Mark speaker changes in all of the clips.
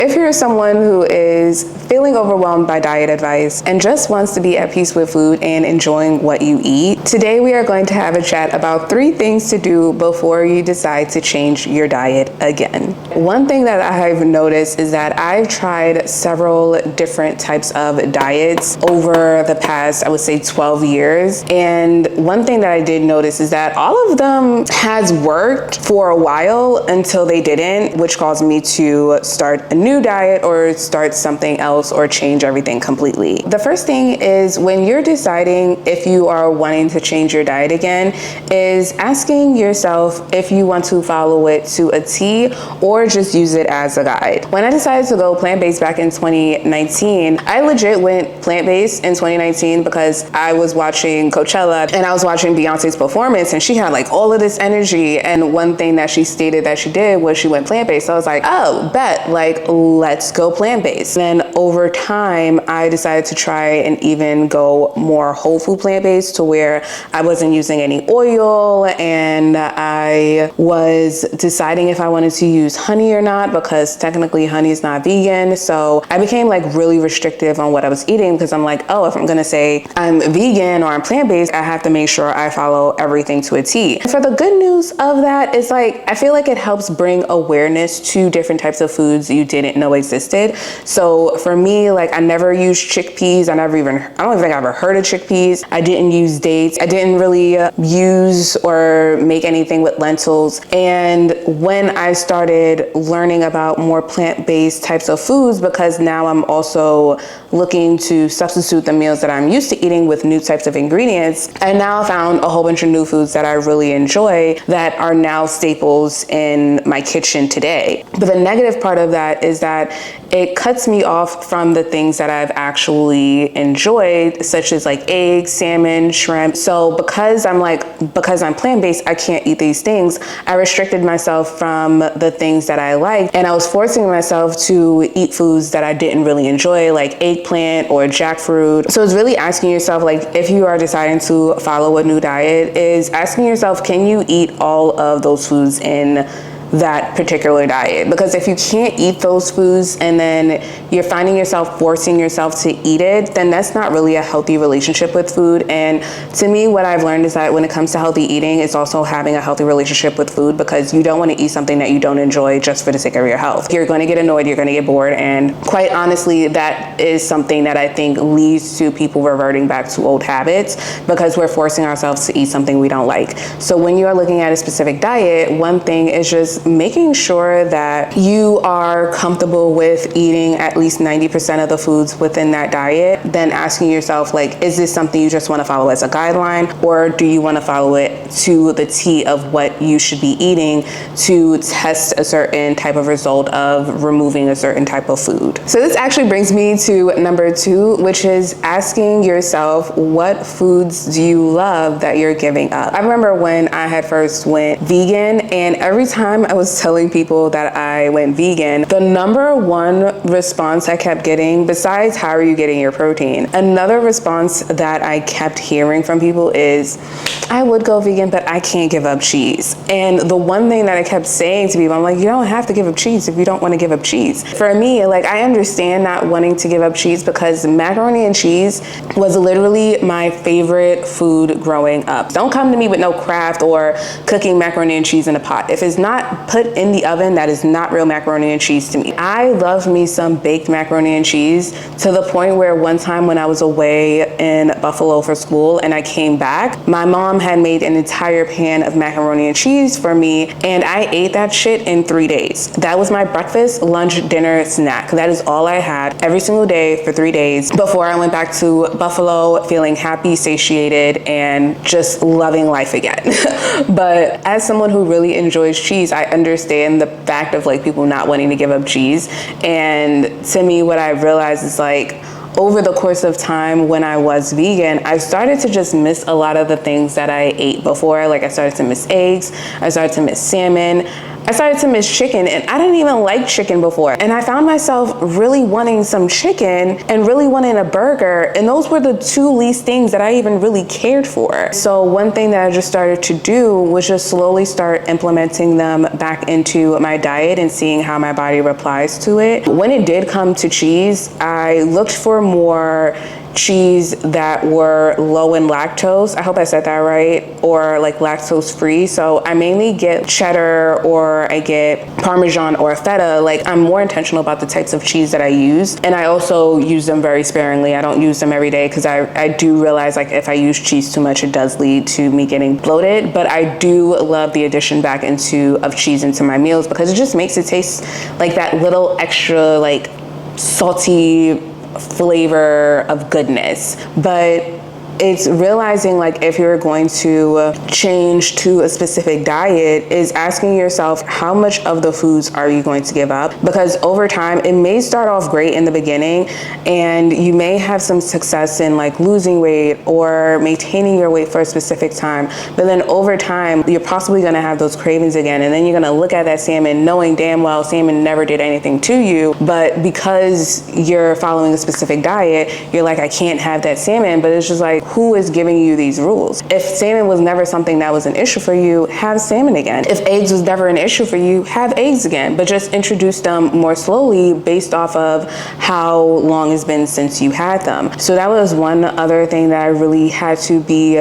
Speaker 1: If you're someone who is feeling overwhelmed by diet advice and just wants to be at peace with food and enjoying what you eat, today we are going to have a chat about 3 things to do before you decide to change your diet again. One thing that I've noticed is that I've tried several different types of diets over the past, I would say 12 years. And one thing that I did notice is that all of them has worked for a while until they didn't, which caused me to start a new diet or start something else or change everything completely. The first thing is, when you're deciding if you are wanting to change your diet again, is asking yourself if you want to follow it to a T or just use it as a guide. When I decided to go plant-based back in 2019, I legit went plant-based in 2019 because I was watching Coachella and I was watching Beyonce's performance, and she had like all of this energy, and one thing that she stated that she did was she went plant-based. So I was like, oh, bet, like, let's go plant-based. Then over time, I decided to try and even go more whole food plant-based, to where I wasn't using any oil, and I was deciding if I wanted to use honey or not, because technically honey is not vegan. So I became like really restrictive on what I was eating, because I'm like, oh, if I'm gonna say I'm vegan or I'm plant-based, I have to make sure I follow everything to a T. And for the good news of that is, like, I feel like it helps bring awareness to different types of foods you didn't know existed. So for me, like, I never used chickpeas. I don't even think I ever heard of chickpeas. I didn't use dates. I didn't really use or make anything with lentils. And when I started learning about more plant-based types of foods, because now I'm also looking to substitute the meals that I'm used to eating with new types of ingredients, I now found a whole bunch of new foods that I really enjoy that are now staples in my kitchen today. But the negative part of that is that it cuts me off from the things that I've actually enjoyed, such as like eggs, salmon, shrimp. So because I'm plant-based, I can't eat these things. I restricted myself from the things that I like, and I was forcing myself to eat foods that I didn't really enjoy, like eggplant or jackfruit. So it's really asking yourself, like, if you are deciding to follow a new diet, is asking yourself, can you eat all of those foods in that particular diet? Because if you can't eat those foods and then you're finding yourself forcing yourself to eat it, then that's not really a healthy relationship with food. And to me, what I've learned is that when it comes to healthy eating, it's also having a healthy relationship with food, because you don't want to eat something that you don't enjoy just for the sake of your health. You're going to get annoyed, you're going to get bored, and quite honestly, that is something that I think leads to people reverting back to old habits, because we're forcing ourselves to eat something we don't like. So when you are looking at a specific diet, one thing is just making sure that you are comfortable with eating at least 90% of the foods within that diet. Then asking yourself, like, is this something you just want to follow as a guideline, or do you want to follow it to the T of what you should be eating to test a certain type of result of removing a certain type of food? So this actually brings me to number 2, which is asking yourself, what foods do you love that you're giving up? I remember when I had first went vegan, and every time I was telling people that I went vegan, the number one response I kept getting, besides how are you getting your protein, another response that I kept hearing from people is, I would go vegan, but I can't give up cheese. And the one thing that I kept saying to people, I'm like, you don't have to give up cheese if you don't want to give up cheese. For me, like, I understand not wanting to give up cheese, because macaroni and cheese was literally my favorite food growing up. Don't come to me with no craft or cooking macaroni and cheese in a pot. If it's not put in the oven, that is not real macaroni and cheese to me. I love me some baked macaroni and cheese, to the point where one time when I was away in Buffalo for school and I came back, my mom had made an entire pan of macaroni and cheese for me, and I ate that shit in 3 days. That was my breakfast, lunch, dinner, snack. That is all I had every single day for 3 days before I went back to Buffalo feeling happy, satiated, and just loving life again. But as someone who really enjoys cheese, I understand the fact of like people not wanting to give up cheese. And to me, what I realized is, like, over the course of time when I was vegan, I started to just miss a lot of the things that I ate before. Like, I started to miss eggs, I started to miss salmon. I started to miss chicken, and I didn't even like chicken before. And I found myself really wanting some chicken and really wanting a burger. And those were the two least things that I even really cared for. So one thing that I just started to do was just slowly start implementing them back into my diet and seeing how my body replies to it. When it did come to cheese, I looked for more cheese that were low in lactose. I hope I said that right, or like lactose free. So I mainly get cheddar, or I get Parmesan or feta. Like, I'm more intentional about the types of cheese that I use, and I also use them very sparingly. I don't use them every day because I do realize, like, if I use cheese too much, it does lead to me getting bloated. But I do love the addition back of cheese into my meals, because it just makes it taste like that little extra, like, salty flavor of goodness. But it's realizing, like, if you're going to change to a specific diet, is asking yourself, how much of the foods are you going to give up? Because over time, it may start off great in the beginning, and you may have some success in, like, losing weight or maintaining your weight for a specific time. But then over time, you're possibly going to have those cravings again, and then you're going to look at that salmon knowing damn well salmon never did anything to you, but because you're following a specific diet, you're like, I can't have that salmon. But it's just like, who is giving you these rules? If salmon was never something that was an issue for you, have salmon again. If eggs was never an issue for you, have eggs again, but just introduce them more slowly based off of how long it's been since you had them. So that was one other thing that I really had to be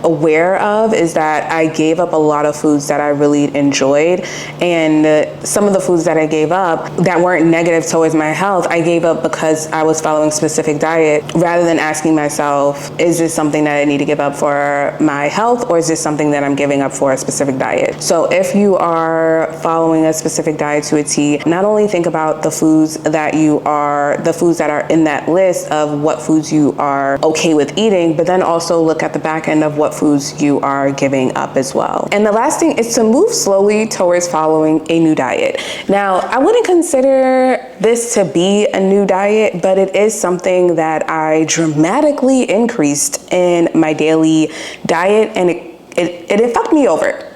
Speaker 1: aware of, is that I gave up a lot of foods that I really enjoyed, and some of the foods that I gave up that weren't negative towards my health, I gave up because I was following a specific diet, rather than asking myself, is this something that I need to give up for my health, or is this something that I'm giving up for a specific diet? So if you are following a specific diet to a T, not only think about the foods that are in that list of what foods you are okay with eating, but then also look at the back end of what foods you are giving up as well. And the last thing is to move slowly towards following a new diet. Now, I wouldn't consider this to be a new diet, but it is something that I dramatically increased in my daily diet, and it fucked me over.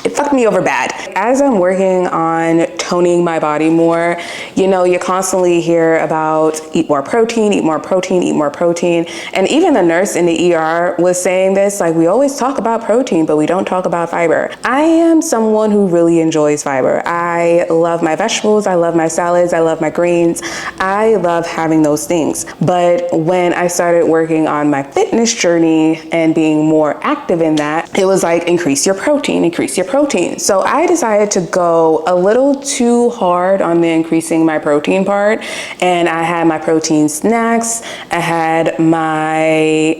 Speaker 1: It fucked me over bad. As I'm working on toning my body more, you constantly hear about eat more protein, eat more protein, eat more protein. And even the nurse in the ER was saying this, like, we always talk about protein, but we don't talk about fiber. I am someone who really enjoys fiber. I love my vegetables, I love my salads, I love my greens. I love having those things. But when I started working on my fitness journey and being more active in that, it was like, increase your protein, increase your protein. So I decided to go a little too hard on the increasing my protein part, and I had my protein snacks. I had my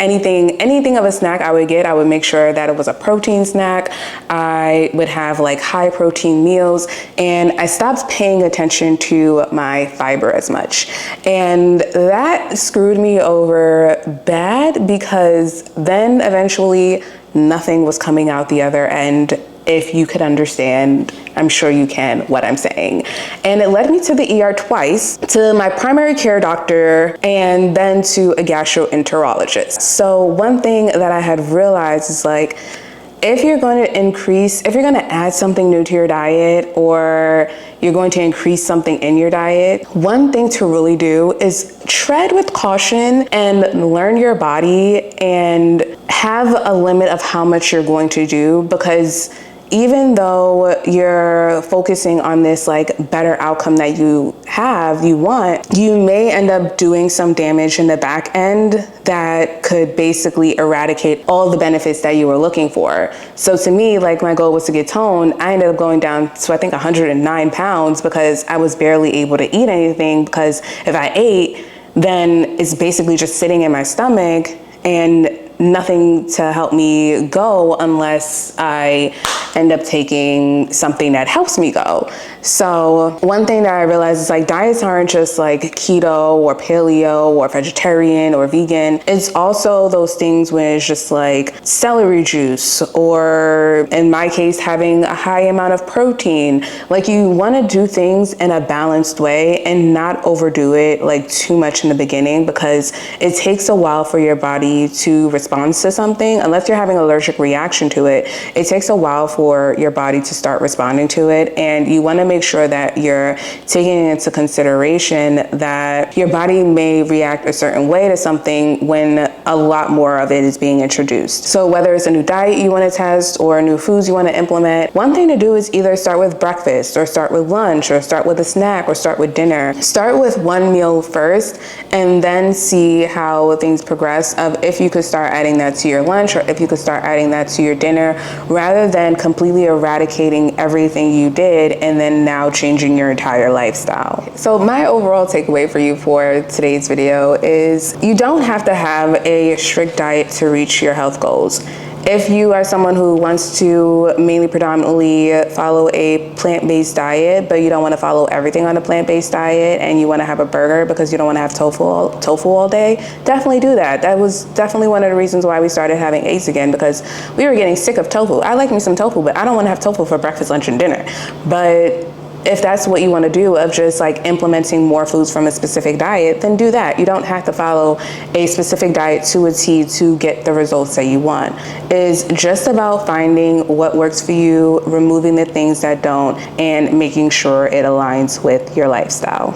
Speaker 1: anything of a snack I would make sure that it was a protein snack. I would have like high protein meals, and I stopped paying attention to my fiber as much. And that screwed me over bad, because then eventually nothing was coming out the other end. If you could understand, I'm sure you can, what I'm saying. And it led me to the ER twice, to my primary care doctor, and then to a gastroenterologist. So one thing that I had realized is, like, if you're going to add something new to your diet, or you're going to increase something in your diet, one thing to really do is tread with caution and learn your body and have a limit of how much you're going to do, because even though you're focusing on this like better outcome that you want, you may end up doing some damage in the back end that could basically eradicate all the benefits that you were looking for. So to me, like, my goal was to get toned. I ended up going down to, I think, 109 pounds, because I was barely able to eat anything, because if I ate, then it's basically just sitting in my stomach and nothing to help me go unless I end up taking something that helps me go. So one thing that I realized is, like, diets aren't just like keto or paleo or vegetarian or vegan. It's also those things when it's just like celery juice, or in my case, having a high amount of protein. Like, you want to do things in a balanced way and not overdo it like too much in the beginning, because it takes a while for your body to responds to something, unless you're having an allergic reaction to it, it takes a while for your body to start responding to it. And you want to make sure that you're taking into consideration that your body may react a certain way to something when a lot more of it is being introduced. So whether it's a new diet you want to test or new foods you want to implement, one thing to do is either start with breakfast or start with lunch or start with a snack or start with dinner. Start with one meal first and then see how things progress of if you could start adding that to your lunch or if you could start adding that to your dinner, rather than completely eradicating everything you did and then now changing your entire lifestyle. So my overall takeaway for you for today's video is you don't have to have a strict diet to reach your health goals. If you are someone who wants to mainly predominantly follow a plant-based diet, but you don't want to follow everything on a plant-based diet and you want to have a burger because you don't want to have tofu all day, definitely do that. That was definitely one of the reasons why we started having eggs again, because we were getting sick of tofu. I like me some tofu, but I don't want to have tofu for breakfast, lunch, and dinner. But if that's what you want to do, of just like implementing more foods from a specific diet, then do that. You don't have to follow a specific diet to a T to get the results that you want. It's just about finding what works for you, removing the things that don't, and making sure it aligns with your lifestyle.